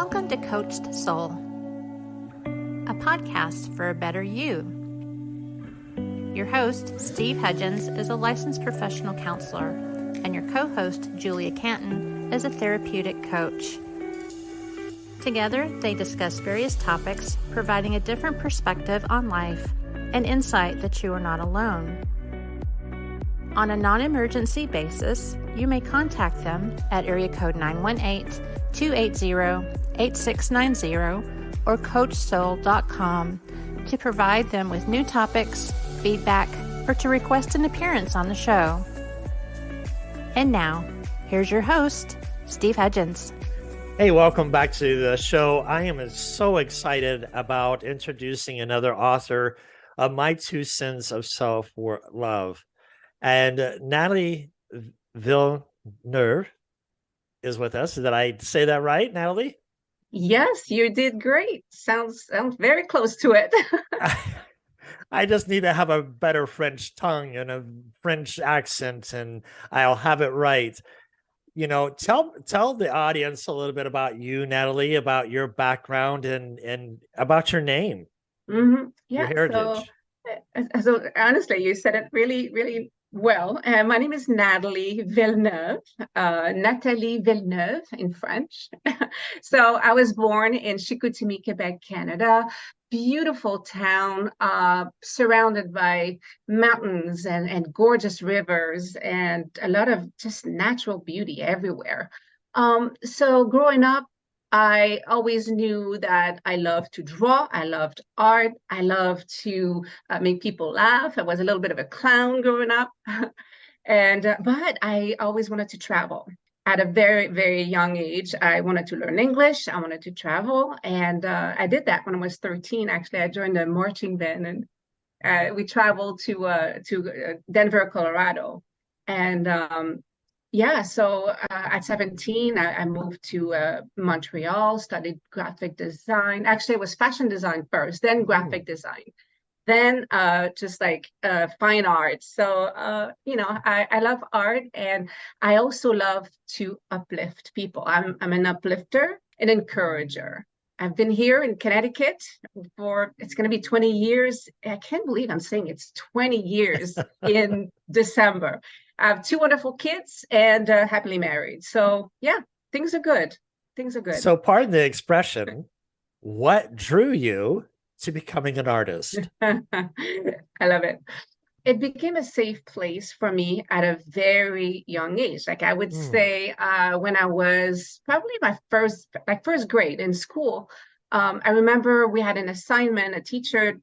Welcome to Coached Soul, a podcast for a better you. Your host, Steve Hudgens, is a licensed professional counselor, and your co-host, Julia Canton, is a therapeutic coach. Together, they discuss various topics, providing a different perspective on life and insight that you are not alone. On a non-emergency basis, you may contact them at area code 918-280-8690 or coachsoul.com to provide them with new topics, feedback, or to request an appearance on the show. And now, here's your host, Steve Hudgens. Hey, welcome back to the show. I am so excited about introducing another author of My Two Cents of Self-Love. And Nathalie Villeneuve is with us. Did I say that right, Nathalie? Yes, you did great. Sounds very close to it. I just need to have a better French tongue and a French accent, and I'll have it right. You know, tell the audience a little bit about you, Nathalie, about your background and about your name, Yeah, your heritage. So honestly, you said it really, really well. My name is Nathalie Villeneuve, Nathalie Villeneuve in French. So I was born in Chicoutimi, Quebec, Canada. Beautiful town, surrounded by mountains and gorgeous rivers and a lot of just natural beauty everywhere. So growing up, I always knew that I loved to draw. I loved art. I loved to make people laugh. I was a little bit of a clown growing up. But I always wanted to travel. At a very, very young age, I wanted to learn English. I wanted to travel. And I did that when I was 13. Actually, I joined a marching band and we traveled to Denver, Colorado. And so at 17, I moved to Montreal, studied graphic design. Actually, it was fashion design first, then graphic design, then just like fine art. So, I love art, and I also love to uplift people. I'm an uplifter, an encourager. I've been here in Connecticut it's going to be 20 years. I can't believe I'm saying it's 20 years in December. I have two wonderful kids and happily married. So yeah, things are good. Things are good. So pardon the expression, what drew you to becoming an artist? I love it. It became a safe place for me at a very young age. Like I would say when I was probably my first grade in school, I remember we had an assignment. A teacher,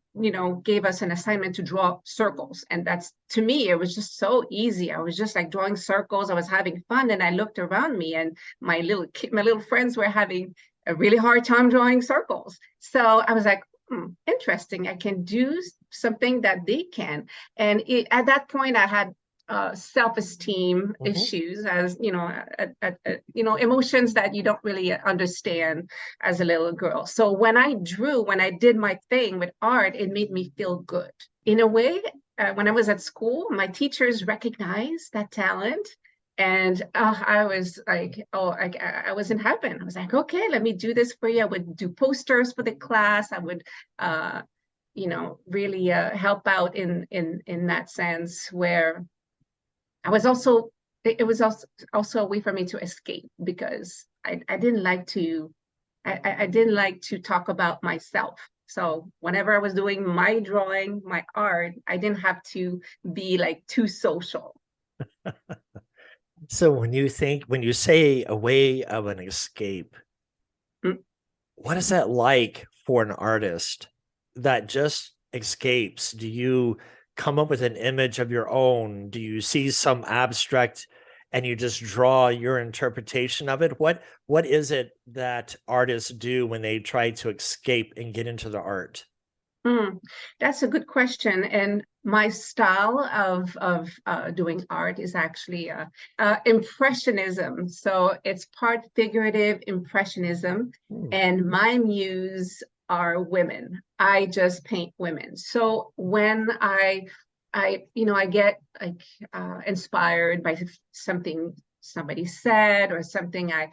gave us an assignment to draw circles. And that's, to me, it was just so easy. I was just like drawing circles. I was having fun. And I looked around me and my little friends were having a really hard time drawing circles. So I was like, interesting. I can do something that they can. And at that point, I had self-esteem issues, as emotions that you don't really understand as a little girl. So when I did my thing with art, it made me feel good. In a way, when I was at school, my teachers recognized that talent. And I was like, I was in heaven. I was like, okay, let me do this for you. I would do posters for the class. I would, really help out in that sense, where I was also, it was also a way for me to escape, because I didn't like to, I didn't like to talk about myself. So whenever I was doing my drawing, my art, I didn't have to be like too social. So when you say a way of an escape, what is that like for an artist that just escapes? Do you come up with an image of your own? Do you see some abstract and you just draw your interpretation of it? What is it that artists do when they try to escape and get into the art? That's a good question. And my style of doing art is actually impressionism. So it's part figurative impressionism, and my muse are women. I just paint women. So when I get like inspired by something somebody said or something I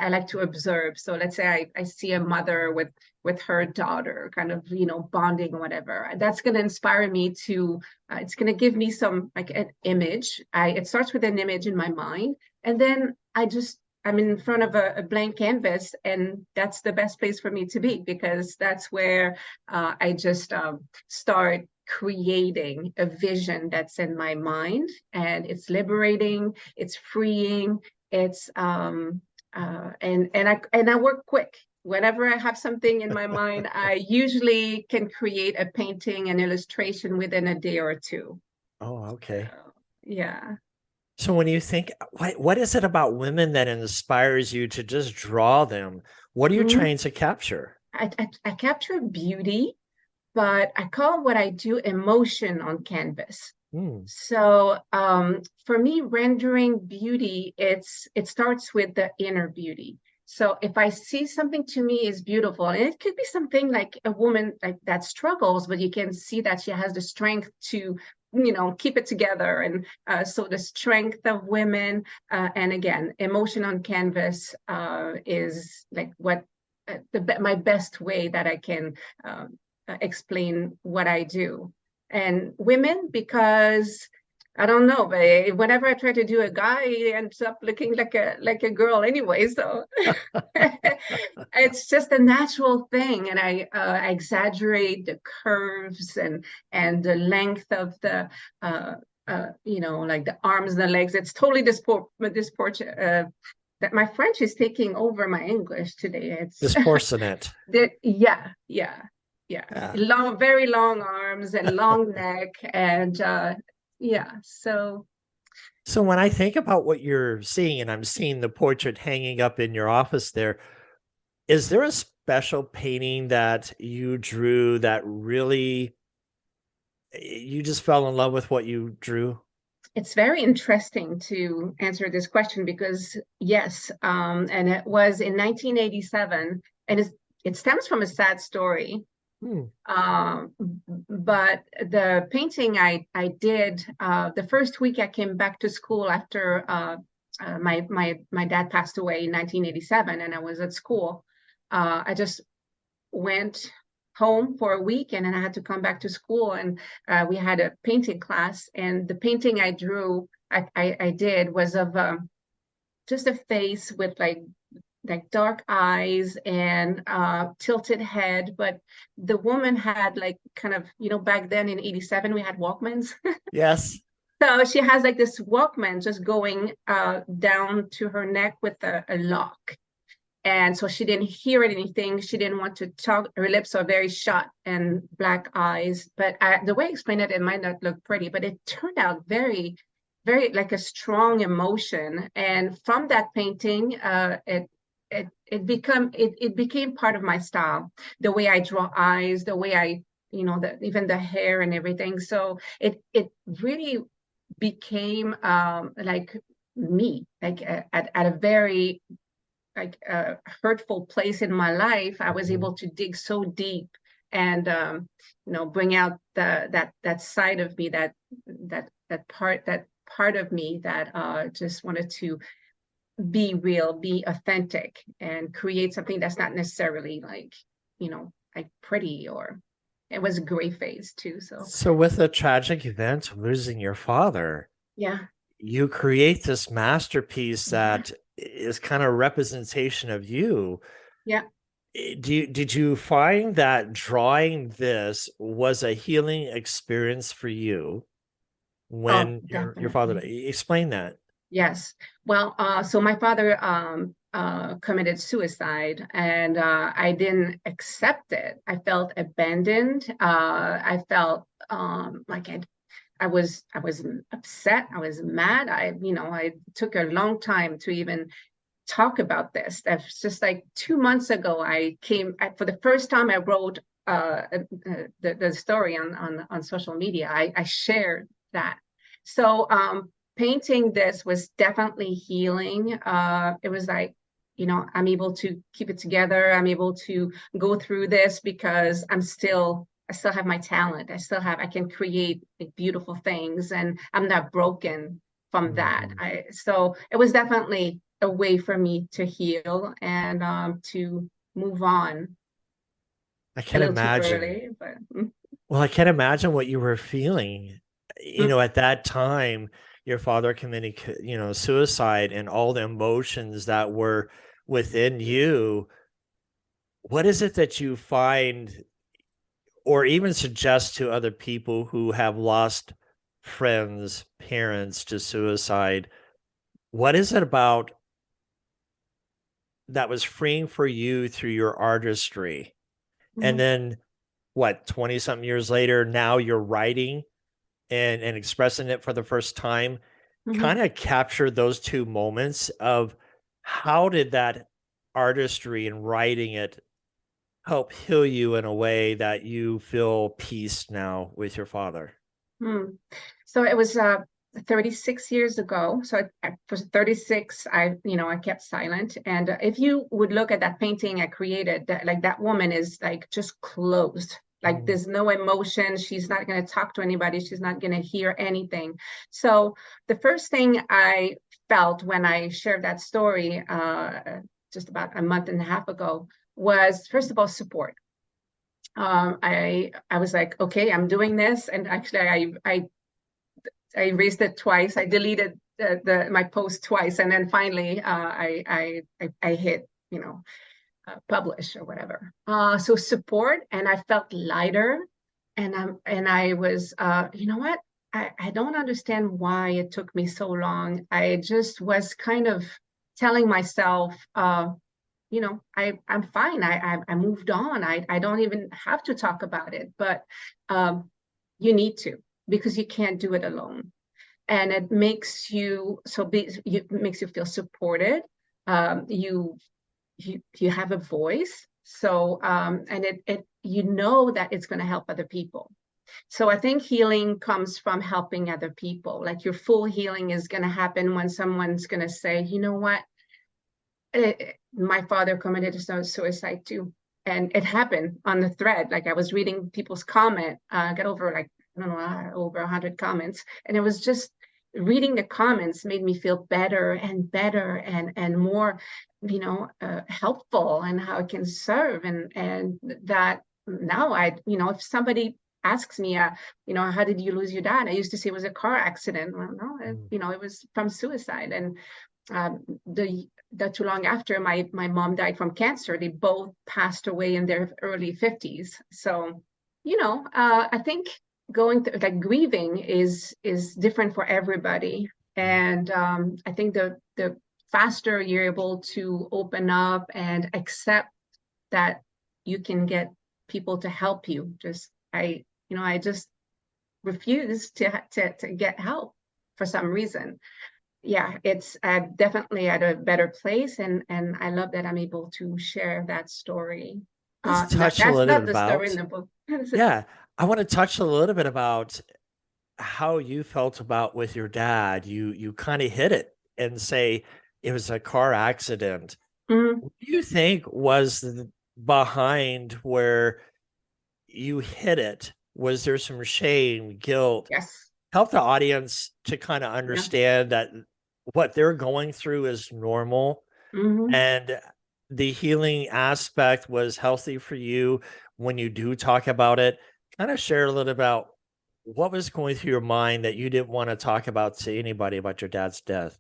like to observe. So let's say I see a mother with her daughter kind of, bonding or whatever. That's going to inspire me to, it's going to give me some like an image. It starts with an image in my mind. And then I'm in front of a blank canvas, and that's the best place for me to be, because that's where I just start creating a vision that's in my mind, and it's liberating, it's freeing, it's and I work quick. Whenever I have something in my mind, I usually can create a painting, an illustration within a day or two. Oh, okay. Yeah. So when you think, what is it about women that inspires you to just draw them? What are you trying to capture? I capture beauty, but I call what I do emotion on canvas. So for me, rendering beauty, it starts with the inner beauty. So if I see something to me is beautiful, and it could be something like a woman like that struggles, but you can see that she has the strength to, keep it together. And so the strength of women, and again, emotion on canvas is like what my best way that I can explain what I do. And women, because I don't know, but whenever I try to do a guy, he ends up looking like a girl anyway. So it's just a natural thing, and I exaggerate the curves and the length of the like the arms and the legs. It's totally that my French is taking over my English today. It's disproportionate. Yeah. Long, very long arms and long neck, and So when I think about what you're seeing, and I'm seeing the portrait hanging up in your office there, is there a special painting that you drew that really you just fell in love with what you drew? It's very interesting to answer this question, because yes, and it was in 1987, and it stems from a sad story. But the painting I did the first week I came back to school after my dad passed away in 1987, and I was at school. I just went home for a week, and then I had to come back to school, and we had a painting class, and the painting I drew, I did was of just a face with like dark eyes and tilted head, but the woman had like kind of, back then in 87 we had Walkmans. Yes. So she has like this Walkman just going down to her neck with a lock. And so she didn't hear anything. She didn't want to talk. Her lips are very shut and black eyes. But the way I explained it, it might not look pretty, but it turned out very, very like a strong emotion. And from that painting, it became part of my style. The way I draw eyes, the way I, even the hair and everything. So it really became like me, like at a very like hurtful place in my life. I was able to dig so deep and bring out that side of me, that part of me that just wanted to be real, be authentic, and create something that's not necessarily like pretty. Or it was a gray phase too. So with the tragic event of losing your father, you create this masterpiece that is kind of a representation of you. Did you find that drawing this was a healing experience for you when your father? Explain that. Yes. Well, so my father committed suicide, and I didn't accept it. I felt abandoned. I felt like I was upset. I was mad. I took a long time to even talk about this. That's just like 2 months ago. For the first time, I wrote the story on social media. I shared that. So painting this was definitely healing. It was like, I'm able to keep it together. I'm able to go through this because I still have my talent. I can create like beautiful things, and I'm not broken from that. So it was definitely a way for me to heal and to move on. I can imagine. Well, I can't imagine what you were feeling. At that time, your father committed, suicide, and all the emotions that were within you. What is it that you find or even suggest to other people who have lost friends, parents to suicide? What is it about that was freeing for you through your artistry? And then what, 20 something years later, now you're writing and expressing it for the first time. Kind of capture those two moments of how did that artistry and writing it help heal you in a way that you feel peace now with your father? So it was 36 years ago. So for 36, I kept silent. And if you would look at that painting I created, that woman is like just closed. Like there's no emotion. She's not going to talk to anybody. She's not going to hear anything. So the first thing I felt when I shared that story just about a month and a half ago was, first of all, support. I was like, okay, I'm doing this. And actually I erased it twice. I deleted my post twice. And then finally I hit, publish or whatever. So support, and I felt lighter, and I was, you know what? I don't understand why it took me so long. I just was kind of telling myself, I'm fine. I moved on. I don't even have to talk about it, but you need to, because you can't do it alone. And it makes you makes you feel supported. You have a voice. So and it that it's going to help other people. So I think healing comes from helping other people. Like your full healing is going to happen when someone's going to say, you know what, my father committed suicide too. And it happened on the thread. Like I was reading people's comment, got over like, I don't know, over 100 comments. And it was just reading the comments made me feel better and better and more, helpful, and how it can serve. And that now if somebody asks me, how did you lose your dad? I used to say it was a car accident. Well, no, it was from suicide. And not too long after, my mom died from cancer. They both passed away in their early 50s. So, I think going through, like, grieving is different for everybody. And I think the faster you're able to open up and accept that you can get people to help you. I just refuse to get help for some reason. Yeah, it's definitely at a better place, and I love that I'm able to share that story. Let's touch a little bit about, story in the book. Yeah, I want to touch a little bit about how you felt about with your dad. You kind of hit it and say it was a car accident. What do you think was behind where you hit it? Was there some shame, guilt? Yes. Help the audience to kind of understand that what they're going through is normal, and the healing aspect was healthy for you when you do talk about it. Kind of share a little about what was going through your mind that you didn't want to talk about to anybody about your dad's death.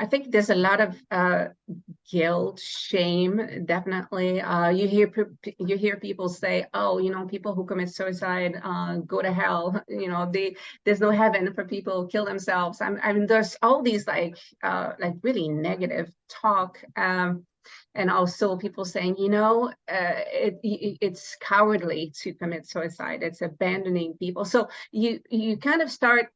I think there's a lot of guilt, shame, definitely. You hear people say, "Oh, people who commit suicide go to hell. There's no heaven for people who kill themselves." I mean, there's all these like really negative talk, and also people saying, it's cowardly to commit suicide. It's abandoning people. So you kind of start.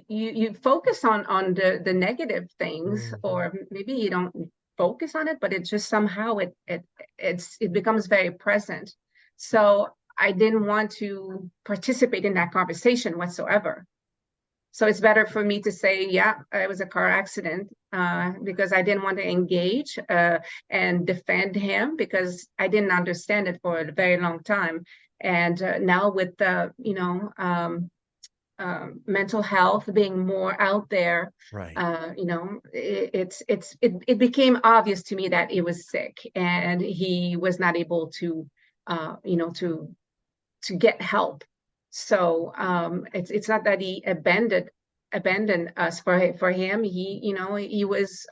You focus on the negative things, or maybe you don't focus on it, but it just somehow it becomes very present. So I didn't want to participate in that conversation whatsoever. So it's better for me to say, yeah, it was a car accident, because I didn't want to engage and defend him, because I didn't understand it for a very long time. And now with the mental health being more out there, Right. it became obvious to me that he was sick and he was not able to, to get help. So it's not that he abandoned us. For him, he was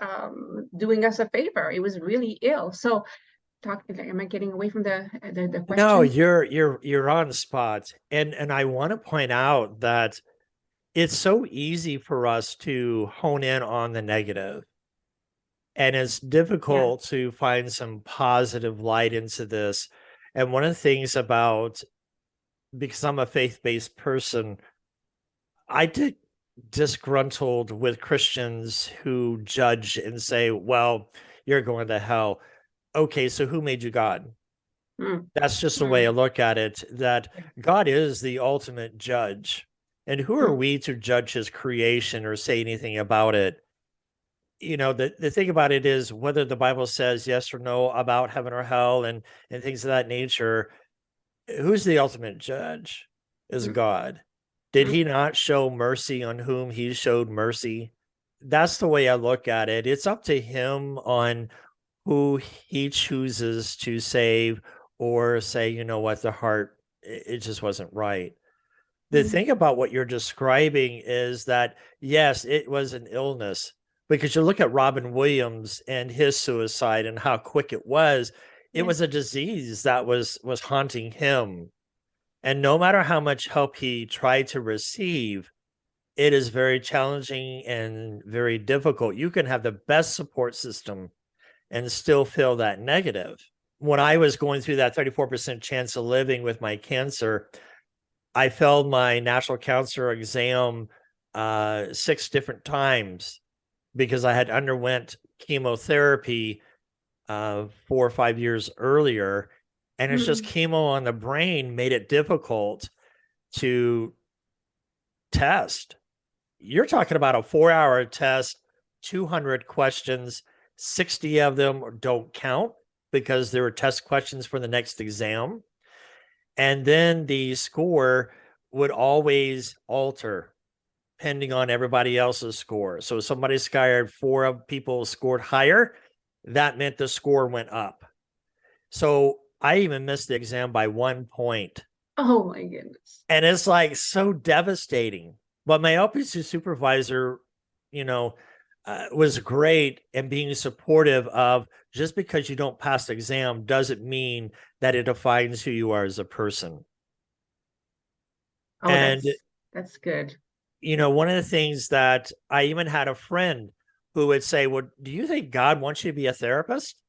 doing us a favor. He was really ill. So am I getting away from the No, question? you're on the spot. And I want to point out that it's so easy for us to hone in on the negative. And it's difficult to find some positive light into this. And one of the things about, because I'm a faith-based person, I get disgruntled with Christians who judge and say, well, you're going to hell. Okay, so who made you God? That's just the way I look at it, that God is the ultimate judge. And who are we to judge his creation or say anything about it? The thing about it is whether the Bible says yes or no about heaven or hell and things of that nature, who's the ultimate judge? Is God. Did he not show mercy on whom he showed mercy? That's the way I look at it. It's up to him on who he chooses to save or say, you know what, the heart, it just wasn't right. The thing about what you're describing is that, yes, it was an illness, because you look at Robin Williams and his suicide and how quick it was a disease that was haunting him. And no matter how much help he tried to receive, it is very challenging and very difficult. You can have the best support system and still feel that negative. When I was going through that 34% chance of living with my cancer, I failed my national counselor exam 6 different times because I had underwent chemotherapy 4 or 5 years earlier. And it's just chemo on the brain made it difficult to test. You're talking about a 4-hour test, 200 questions, 60 of them don't count because there were test questions for the next exam. And then the score would always alter depending on everybody else's score. So if somebody scored 4 people scored higher, that meant the score went up. So I even missed the exam by 1 point. Oh my goodness. And it's like so devastating. But my LPC supervisor, was great and being supportive of, just because you don't pass the exam doesn't mean that it defines who you are as a person. Oh, and that's good. One of the things that I even had a friend who would say, well, do you think God wants you to be a therapist?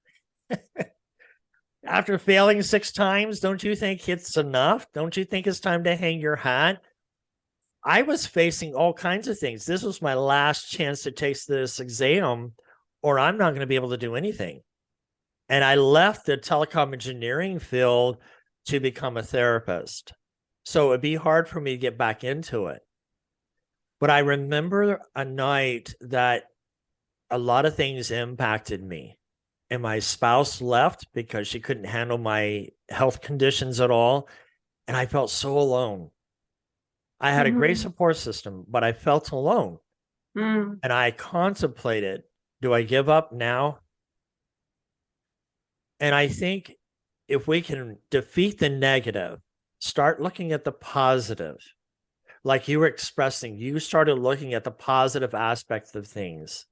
After failing 6 times, don't you think it's enough? Don't you think it's time to hang your hat? I was facing all kinds of things. This was my last chance to take this exam, or I'm not going to be able to do anything. And I left the telecom engineering field to become a therapist. So it'd be hard for me to get back into it. But I remember a night that a lot of things impacted me. And my spouse left because she couldn't handle my health conditions at all. And I felt so alone. I had a great support system, but I felt alone. And I contemplated, do I give up now? And I think if we can defeat the negative, start looking at the positive, like you were expressing, you started looking at the positive aspects of things.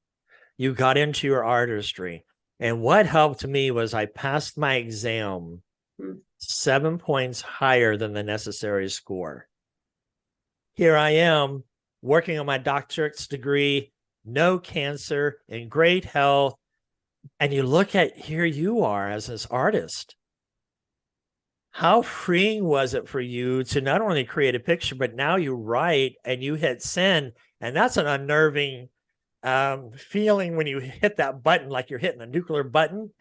You got into your artistry. And what helped me was I passed my exam 7 points higher than the necessary score. Here I am working on my doctorate's degree, no cancer, in great health. And you look at, here you are as this artist. How freeing was it for you to not only create a picture, but now you write and you hit send. And that's an unnerving feeling when you hit that button, like you're hitting a nuclear button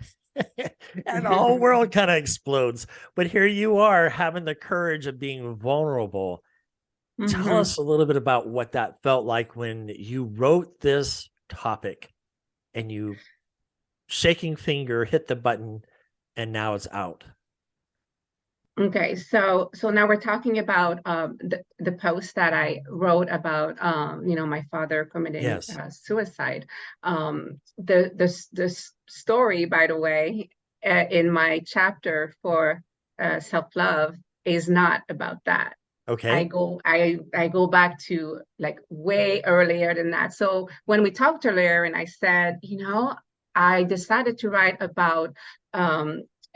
and the whole world kind of explodes. But here you are having the courage of being vulnerable. Tell us a little bit about what that felt like when you wrote this topic and you shaking finger hit the button and now it's out. Okay, so now we're talking about the post that I wrote about my father committing Yes. suicide. The story, by the way, in my chapter for self-love is not about that. Okay. I go back to like way earlier than that. So when we talked earlier, and I said, I decided to write about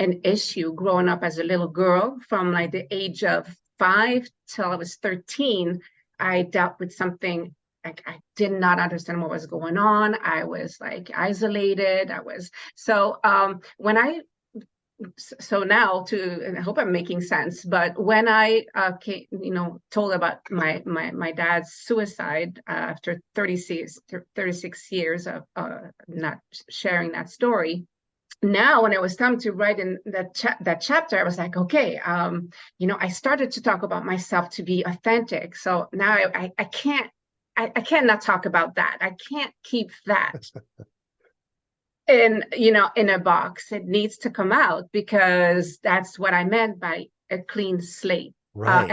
an issue growing up as a little girl from like the age of 5 till I was 13. I dealt with something like I did not understand what was going on. I was like isolated. When I so now to, and I hope I'm making sense, but when I told about my dad's suicide after 36 years of not sharing that story, now when it was time to write in that chapter, I was like, okay, I started to talk about myself to be authentic. So now I can't not talk about that. I can't keep that in a box. It needs to come out because that's what I meant by a clean slate. Right.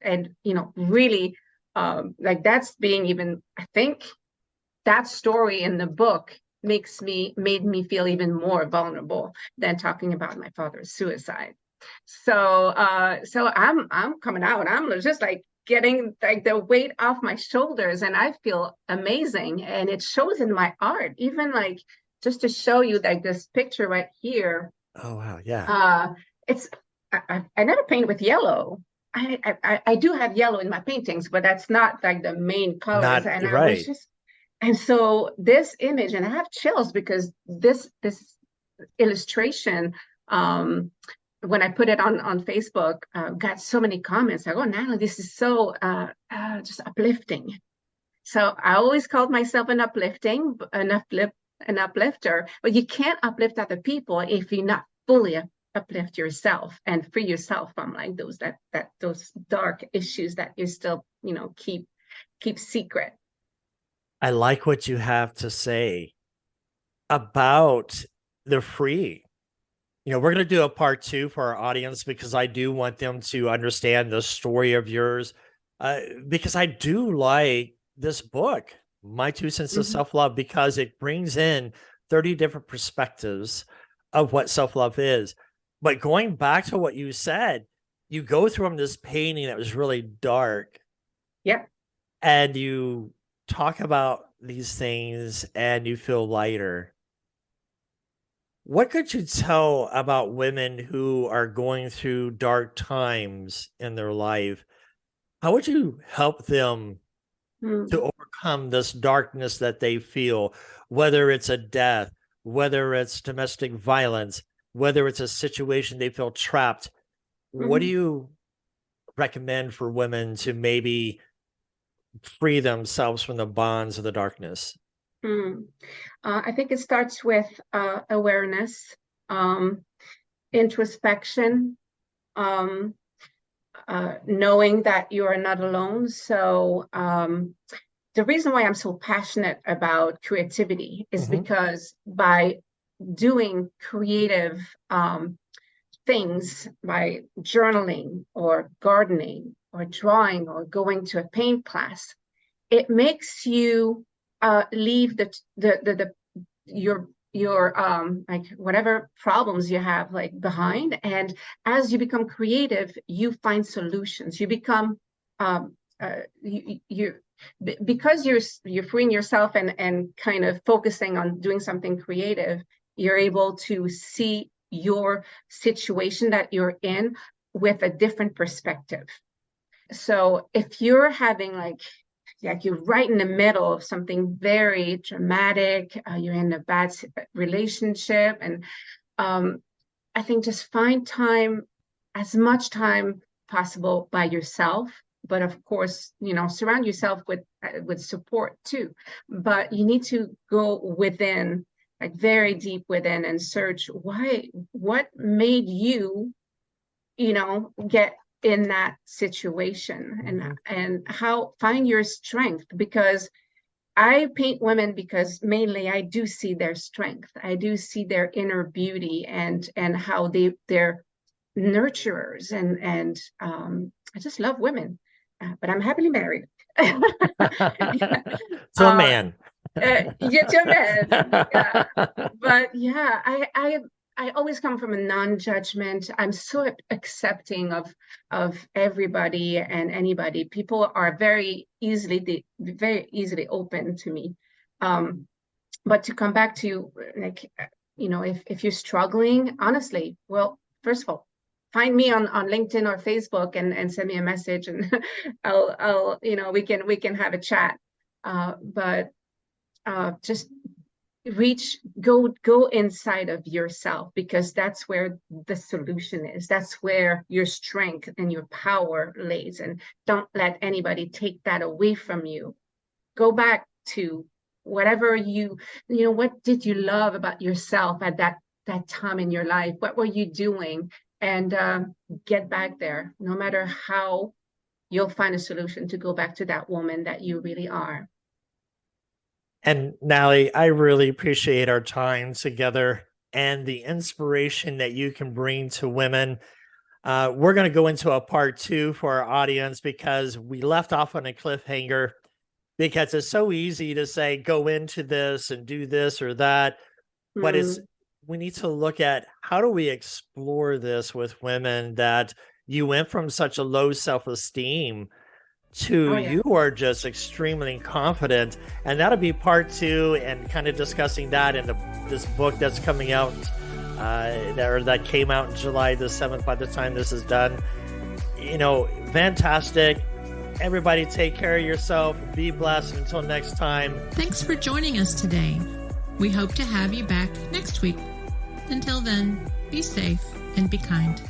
And really like that's being even, I think that story in the book made me feel even more vulnerable than talking about my father's suicide. So I'm coming out. I'm just like getting like the weight off my shoulders, and I feel amazing. And it shows in my art, even like just to show you like this picture right here. Oh, wow. Yeah. It's I never paint with yellow. I do have yellow in my paintings, but that's not like the main colors. Not And I was right. just, and so this image, and I have chills because this illustration, when I put it on Facebook, got so many comments like, "Oh, Natalie, this is so just uplifting." So I always called myself an uplifter, but you can't uplift other people if you're not fully uplift yourself and free yourself from like those dark issues that you still keep secret. I like what you have to say about the free. We're going to do a part 2 for our audience because I do want them to understand the story of yours. Because I do like this book, My 2 Cents of Self-Love, because it brings in 30 different perspectives of what self-love is. But going back to what you said, you go through this painting that was really dark. Yeah. And you talk about these things and you feel lighter. What could you tell about women who are going through dark times in their life? How would you help them to overcome this darkness that they feel, whether it's a death, whether it's domestic violence, whether it's a situation they feel trapped? What do you recommend for women to maybe free themselves from the bonds of the darkness? I think it starts with awareness, introspection, knowing that you are not alone. So the reason why I'm so passionate about creativity is because by doing creative things, by journaling or gardening or drawing or going to a paint class, it makes you leave your like whatever problems you have like behind, and as you become creative you find solutions. You become you because you're freeing yourself and kind of focusing on doing something creative, you're able to see your situation that you're in with a different perspective. So if you're having like you're right in the middle of something very dramatic, you're in a bad relationship, and I think just find time, as much time possible by yourself. But of course, surround yourself with support too. But you need to go within, like very deep within, and search what made you, get in that situation, and how find your strength. Because I paint women because mainly I do see their strength. I do see their inner beauty and how they're nurturers, and I just love women, but I'm happily married. To a man. Yeah, to a man. Yeah. But yeah, I always come from a non-judgment. I'm so accepting of everybody and anybody. People are very easily open to me. But to come back to, like, if you're struggling, honestly, well, first of all, find me on LinkedIn or Facebook and send me a message, and I'll we can have a chat. But just go inside of yourself, because that's where the solution is. That's where your strength and your power lays, and don't let anybody take that away from you. Go back to whatever what did you love about yourself at that time in your life? What were you doing? And get back there. No matter how, you'll find a solution to go back to that woman that you really are. And Nathalie, I really appreciate our time together and the inspiration that you can bring to women. We're going to go into a part 2 for our audience, because we left off on a cliffhanger, because it's so easy to say, go into this and do this or that. But we need to look at, how do we explore this with women, that you went from such a low self-esteem to you are just extremely confident. And that'll be part 2, and kind of discussing that in this book that's coming out, that came out in July the 7th by the time this is done. Fantastic. Everybody take care of yourself. Be blessed. Until next time. Thanks for joining us today. We hope to have you back next week. Until then, be safe and be kind.